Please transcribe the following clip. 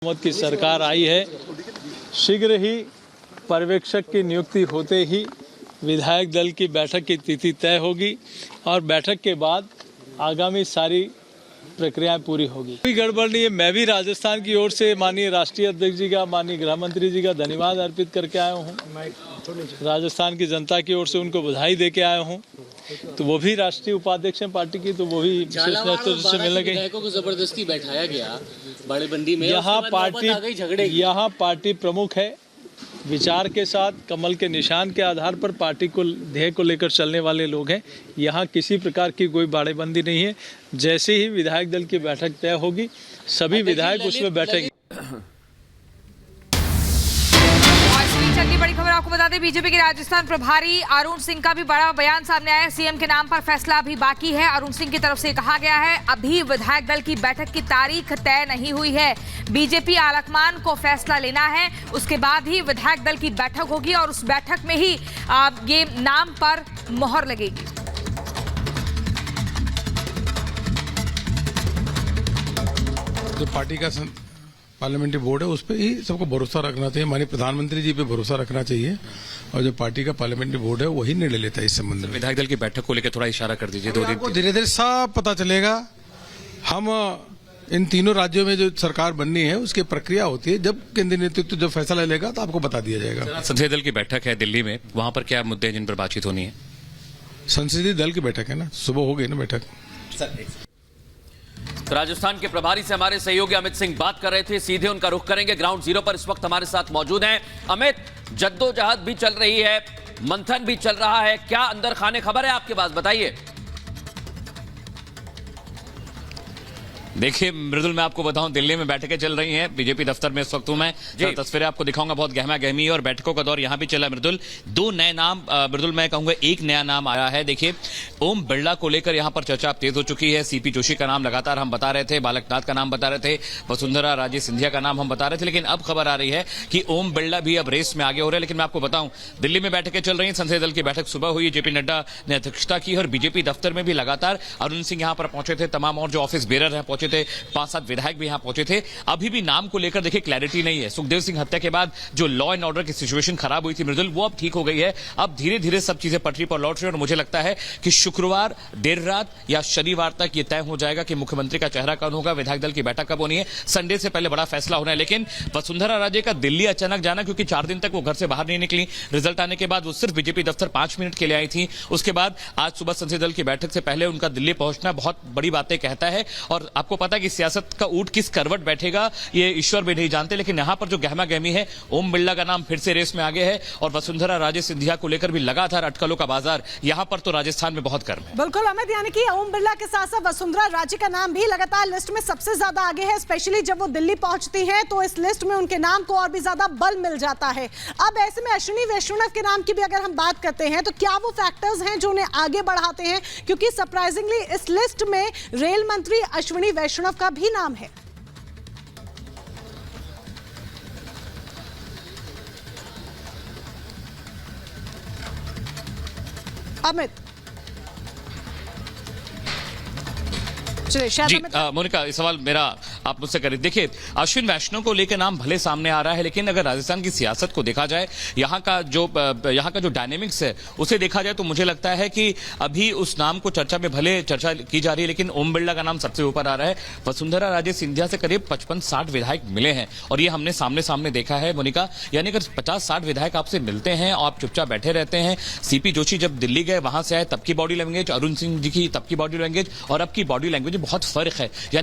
हुकूमत की सरकार आई है। शीघ्र ही पर्यवेक्षक की नियुक्ति होते ही विधायक दल की बैठक की तिथि तय होगी और बैठक के बाद आगामी सारी प्रक्रियाएं पूरी होगी। कोई गड़बड़ नहीं है। मैं भी राजस्थान की ओर से माननीय राष्ट्रीय अध्यक्ष जी का, माननीय गृह मंत्री जी का धन्यवाद अर्पित करके आया हूँ। राजस्थान की जनता की ओर से उनको बधाई दे के आया हूँ। तो वो भी राष्ट्रीय उपाध्यक्ष हैं पार्टी की, तो वो भी विशेष नेतृत्व से मिलने गए। विधायकों को जबरदस्ती बैठाया गया बाड़ेबंदी में। यहाँ पार्टी प्रमुख है। विचार के साथ, कमल के निशान के आधार पर पार्टी को ध्येय को लेकर चलने वाले लोग हैं। यहाँ किसी प्रकार की कोई बाड़ेबंदी नहीं है। जैसे ही विधायक दल की बैठक तय होगी, सभी विधायक उसमें बैठेंगे। अगली बड़ी खबर आपको बता दें, बीजेपी के राजस्थान प्रभारी अरुण सिंह का भी बड़ा बयान सामने आया है। सीएम के नाम पर फैसला अभी बाकी है। अरुण सिंह की तरफ से कहा गया है अभी विधायक दल की बैठक की तारीख तय नहीं हुई है। बीजेपी आलाकमान को फैसला लेना है, उसके बाद ही विधायक दल की बैठक होगी और उस बैठक में ही ये नाम पर मोहर लगेगी। जो पार्टी का पार्लियामेंट्री बोर्ड है उस पर ही सबको भरोसा रखना चाहिए। माननीय प्रधानमंत्री जी पे भरोसा रखना चाहिए और जो पार्टी का पार्लियामेंट्री बोर्ड है वही निर्णय लेता है इस संबंध में। विधायक दल की बैठक को लेकर थोड़ा इशारा कर दीजिए। 2 दिन को धीरे धीरे सब पता चलेगा। हम इन तीनों राज्यों में जो सरकार बननी है उसकी प्रक्रिया होती है। जब केंद्रीय नेतृत्व जब फैसला लेगा तो आपको बता दिया जाएगा। संसदीय दल की बैठक है दिल्ली में, वहां पर क्या मुद्दे जिन पर बातचीत होनी है? संसदीय दल की बैठक है ना, सुबह हो गई ना बैठक। तो राजस्थान के प्रभारी से हमारे सहयोगी अमित सिंह बात कर रहे थे। सीधे उनका रुख करेंगे। ग्राउंड जीरो पर इस वक्त हमारे साथ मौजूद हैं अमित। जद्दोजहद भी चल रही है, मंथन भी चल रहा है, क्या अंदर खाने खबर है आपके पास, बताइए। देखिए मृदुल, मैं आपको बताऊं दिल्ली में बैठकें चल रही हैं। बीजेपी दफ्तर में इस वक्त हूं मैं। तस्वीरें आपको दिखाऊंगा, बहुत गहमा गहमी और बैठकों का दौर यहां भी चला। मृदुल, 2 नए नाम, मृदुल मैं कहूंगा एक नया नाम आया है। देखिए ओम बिरला को लेकर यहां पर चर्चा अब तेज हो चुकी है। सीपी जोशी का नाम लगातार हम बता रहे थे, बालकनाथ का नाम बता रहे थे, वसुंधरा राजे सिंधिया का नाम हम बता रहे थे, लेकिन अब खबर आ रही है कि ओम बिरला भी अब रेस में आगे हो रहे हैं। लेकिन मैं आपको बताऊं दिल्ली में बैठकें चल रही हैं। संसदीय दल की बैठक सुबह हुई, जेपी नड्डा ने अध्यक्षता की और बीजेपी दफ्तर में भी लगातार अरुण सिंह यहां पर पहुंचे थे। तमाम और जो ऑफिस बेरर हैं पहुंचे थे, 5-7 विधायक भी यहां पहुंचे थे। अभी भी नाम को लेकर देखिए क्लैरिटी नहीं है। सुखदेव सिंह हत्या के बाद जो लॉ एंड ऑर्डर की सिचुएशन खराब हुई थी मृदुल, वो अब ठीक हो गई है। अब धीरे धीरे सब चीजें पटरी पर लौट रही है और मुझे लगता है कि शुक्रवार देर रात या शनिवार तक ये तय हो जाएगा कि मुख्यमंत्री का चेहरा कौन होगा, विधायक दल की बैठक कब होनी है। संडे से पहले बड़ा फैसला होना है। लेकिन वसुंधरा राजे का दिल्ली अचानक जाना, क्योंकि 4 दिन तक वो घर से बाहर नहीं निकली। रिजल्ट आने के बाद वो सिर्फ बीजेपी दफ्तर 5 मिनट के लिए आई थी। उसके बाद आज सुबह संसदीय दल की बैठक से पहले उनका दिल्ली पहुंचना बहुत बड़ी बातें कहता है। और आपको पता है कि सियासत का ऊंट किस करवट बैठेगा ये ईश्वर भी नहीं जानते। लेकिन यहां पर जो गहमा गहमी है, ओम बिरला का नाम फिर से रेस में आगे है और वसुंधरा राजे सिंधिया को लेकर भी लगातार अटकलों का बाजार यहां पर तो राजस्थान में बहुत गर्म है। बिल्कुल अमित, यानी कि ओम बिरला के साथ साथ वसुंधरा राजे का नाम भी लगातार लिस्ट में सबसे ज्यादा आगे है। स्पेशली जब वो दिल्ली पहुंचती हैं तो इस लिस्ट में उनके नाम को और भी ज्यादा बल मिल जाता है। अब ऐसे में अश्विनी वैष्णव के नाम की भी अगर हम बात करते हैं तो क्या वो फैक्टर्स हैं जो उन्हें आगे बढ़ाते हैं? क्योंकि सरप्राइजिंगली इस लिस्ट में रेल मंत्री अश्विनी वैष्णव का भी नाम है। अमित जी मोनिका, इस सवाल मेरा आप मुझसे करें। देखिए अश्विन वैष्णव को लेकर नाम भले सामने आ रहा है, लेकिन अगर राजस्थान की सियासत को देखा जाए, यहाँ का जो डायनेमिक्स है उसे देखा जाए तो मुझे लगता है कि अभी उस नाम को चर्चा में भले चर्चा की जा रही है, लेकिन ओम बिरला का नाम सबसे ऊपर आ रहा है। वसुंधरा राजे सिंधिया से करीब 55-60 विधायक मिले हैं और ये हमने सामने सामने देखा है मोनिका। यानी अगर 50-60 विधायक आपसे मिलते हैं और आप चुपचाप बैठे रहते हैं। सीपी जोशी जब दिल्ली गए, वहां से आए, तब की बॉडी लैंग्वेज, अरुण सिंह जी की तब की बॉडी लैंग्वेज और अब की बॉडी लैंग्वेज बहुत फर्क है।